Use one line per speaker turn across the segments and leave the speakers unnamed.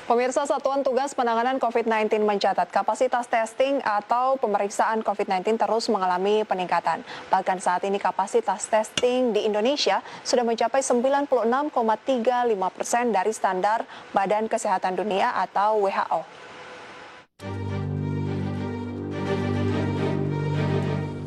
Pemirsa, Satuan Tugas Penanganan COVID-19 mencatat kapasitas testing atau pemeriksaan COVID-19 terus mengalami peningkatan. Bahkan saat ini kapasitas testing di Indonesia sudah mencapai 96,35% dari standar Badan Kesehatan Dunia atau WHO.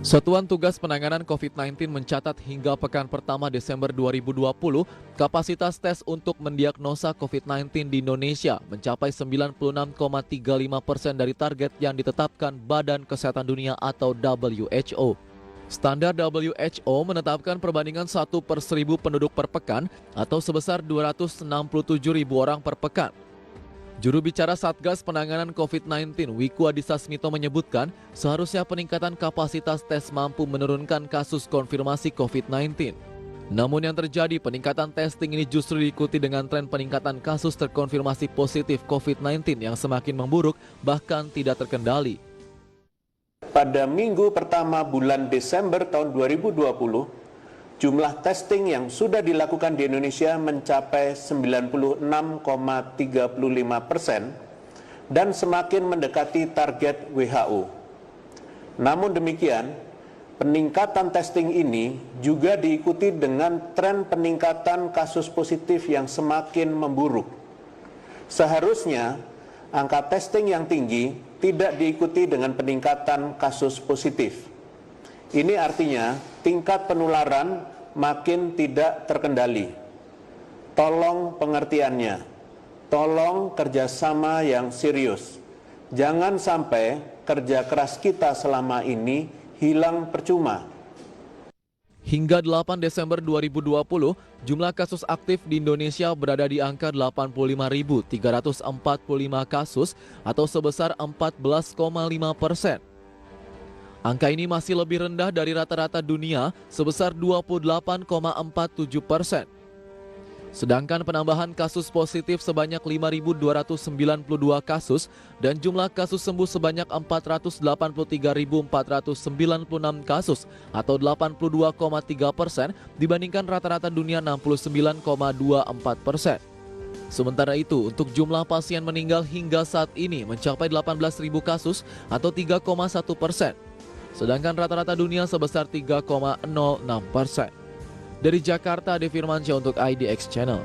Satuan Tugas Penanganan COVID-19 mencatat hingga pekan pertama Desember 2020, kapasitas tes untuk mendiagnosa COVID-19 di Indonesia mencapai 96,35% dari target yang ditetapkan Badan Kesehatan Dunia atau WHO. Standar WHO menetapkan perbandingan 1/1000 penduduk per pekan atau sebesar 267.000 orang per pekan. Juru bicara Satgas Penanganan COVID-19, Wiku Adhisa Smito menyebutkan seharusnya peningkatan kapasitas tes mampu menurunkan kasus konfirmasi COVID-19. Namun yang terjadi, peningkatan testing ini justru diikuti dengan tren peningkatan kasus terkonfirmasi positif COVID-19 yang semakin memburuk bahkan tidak terkendali.
Pada minggu pertama bulan Desember tahun 2020, jumlah testing yang sudah dilakukan di Indonesia mencapai 96,35% dan semakin mendekati target WHO. Namun demikian, peningkatan testing ini juga diikuti dengan tren peningkatan kasus positif yang semakin memburuk. Seharusnya, angka testing yang tinggi tidak diikuti dengan peningkatan kasus positif. Ini artinya tingkat penularan makin tidak terkendali. Tolong pengertiannya, tolong kerjasama yang serius. Jangan sampai kerja keras kita selama ini hilang percuma.
Hingga 8 Desember 2020, jumlah kasus aktif di Indonesia berada di angka 85.345 kasus atau sebesar 14,5%. Angka ini masih lebih rendah dari rata-rata dunia sebesar 28,47%. Sedangkan penambahan kasus positif sebanyak 5.292 kasus dan jumlah kasus sembuh sebanyak 483.496 kasus atau 82,3% dibandingkan rata-rata dunia 69,24%. Sementara itu, untuk jumlah pasien meninggal hingga saat ini mencapai 18.000 kasus atau 3,1%. Sedangkan rata-rata dunia sebesar 3,06%. Dari Jakarta, Ade Firmansyah untuk IDX Channel.